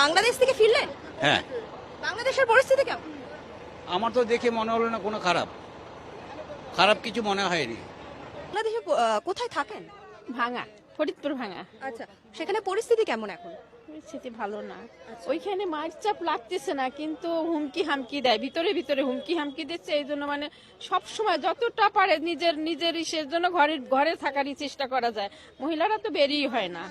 বাংলাদেশ থেকে ফিরলেন? হ্যাঁ, বাংলাদেশের পরিস্থিতি কেমন? আমার তো দেখে মনে হলো না কোনো খারাপ খারাপ কিছু মনে হয়নি। বাংলাদেশে কোথায় থাকেন? ভাঙা, ফরিদপুর ভাঙা। আচ্ছা, সেখানে পরিস্থিতি কেমন এখন? পরিস্থিতি ভালো না, ওইখানে মায়ের চাপ লাগতেছে না, কিন্তু হুমকি হামকি দেয়, ভিতরে ভিতরে হুমকি হামকি দিচ্ছে। এই জন্য মানে সব সময় যতটা পারে নিজের ইসের জন্য ঘরে থাকারই চেষ্টা করা যায়। মহিলারা তো বেরিয়ে হয় না,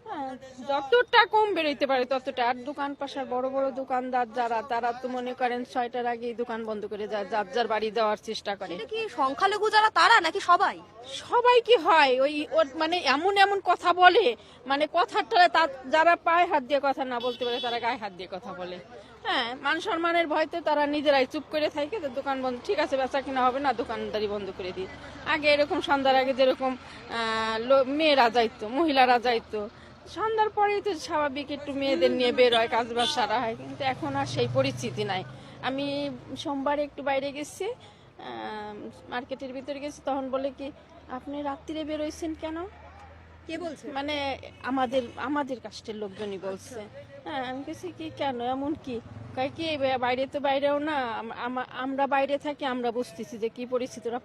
হ্যাঁ, যতটা কম বেরোইতে পারে ততটা। আর দোকান পাশার বড় বড় দোকানদার যারা, তারা তো মনে করেন 6টার আগেই দোকান বন্ধ করে যায়, যার বাড়ি দেওয়ার চেষ্টা করে। এটা কি সংখ্যালঘু যারা তারা নাকি সবাই? সবাই কি হয় ওর মানে এমন এমন কথা বলে, মানে কথাটা যারা পায়ে হাত দিয়ে কথা না বলতে পারে তারা গায়ে হাত দিয়ে কথা বলে। হ্যাঁ, মান সম্মানের ভয়তে তারা নিজেরাই চুপ করে থাকে, তো দোকান বন্ধ, ঠিক আছে বেচা কিনা হবে না, দোকানদারি বন্ধ করে দিই। আগে এরকম সন্ধ্যার আগে যেরকম মেয়েরা যাইতো, মহিলারা যাইতো, সন্ধ্যার পরেই তো স্বাভাবিক একটু মেয়েদের নিয়ে বের হয়, কাজ বাজ সারা হয়, কিন্তু এখন আর সেই পরিস্থিতি নাই। আমি সোমবার একটু বাইরে গেছি, মার্কেটের ভিতরে গেছি, তখন বলে কি আপনি রাত্রিরে বেরোইছেন কেন? কে বলছে? মানে আমাদের কাস্টের লোকজনই বলছে। হ্যাঁ, আমি বলছি কি কেন, এমন কি? কয় কি বাইরে তো বাইরেও না, আমরা বাইরে থাকি, আমরা বুঝতেছি যে কি পরিস্থিতি। ওরা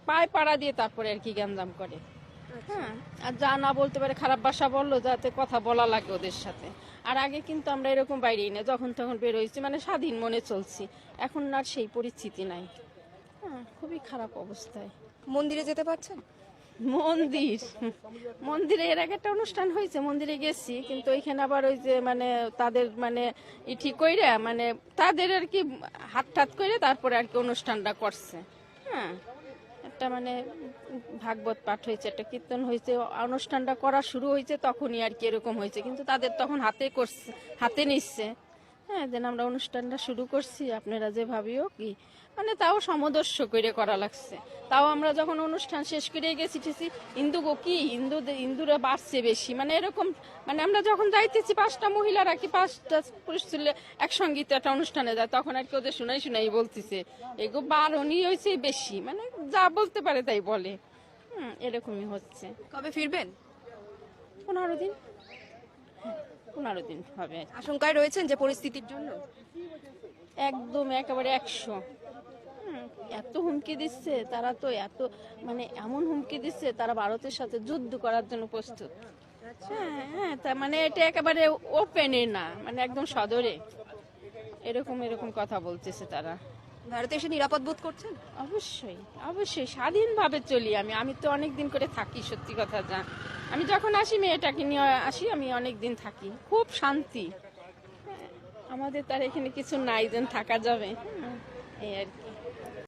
পায়ে পাড়া দিয়ে তারপরে আর কি গ্যাঞ্জাম করে। হ্যাঁ, আর যা না বলতে পারে খারাপ ভাষা বললো, যাতে কথা বলা লাগে ওদের সাথে। আর আগে কিন্তু আমরা এরকম বাইরেই না, যখন তখন বের হয়েছি, মানে স্বাধীন মনে চলছি। এখন আর সেই পরিস্থিতি নাই। হ্যাঁ, খুবই খারাপ অবস্থায়। মন্দিরে যেতে পারছেন? মন্দিরে এর আগে একটা অনুষ্ঠান হয়েছে, মন্দিরে গেছি, কিন্তু ওইখানে আবার ওই যে মানে তাদের মানে ঠিক কইরা, মানে তাদের আর কি হাত ঠাত করে তারপরে আর কি অনুষ্ঠানটা করছে। হ্যাঁ, একটা মানে ভাগবত পাঠ হয়েছে, একটা কীর্তন হয়েছে, অনুষ্ঠানটা করা শুরু হয়েছে তখনই আর কি এরকম হয়েছে, কিন্তু তাদের তখন হাতে নিচ্ছে। হ্যাঁ, যেন আমরা অনুষ্ঠানটা শুরু করছি, আপনারা যে ভাবিও কি, মানে তাও সমদর্শ করে করা লাগছে। তাও আমরা যখন অনুষ্ঠান শেষ করে গেছি হিন্দুরা বাড়ছে বেশি, মানে এরকম, মানে আমরা যখন যাইতেছি 5টা মহিলারা কি 5টা পুরুষ ছিল একসঙ্গে একটা অনুষ্ঠানে যায়, তখন আর কি ওদের শোনাই বলতেছে এগো বারণই হয়েছে বেশি, মানে যা বলতে পারে তাই বলে। এরকমই হচ্ছে। কবে ফিরবেন? 15 দিন, 15 দিন হবে। আশঙ্কায় রয়েছেন যে পরিস্থিতির জন্য? একদম একেবারে 100। এত হুমকি দিচ্ছে তারা, তো এত মানে এমন হুমকি দিচ্ছে, তারা ভারতের সাথে যুদ্ধ করার জন্য প্রস্তুত। হ্যাঁ, তা মানে এটা একেবারে ওপেনে না, মানে একদম সদরে এরকম কথা বলতেছে তারা। ভারতে এসে নিরাপদ বোধ করছেন? অবশ্যই স্বাধীনভাবে চলি আমি তো অনেক দিন করে থাকি, সত্যি কথা যা। আমি যখন আসি মেয়েটাকে নিয়ে আসি, আমি অনেক দিন থাকি, খুব শান্তি। আমাদের তার এখানে কিছু নাই যেন থাকা যাবে, এই আর কি।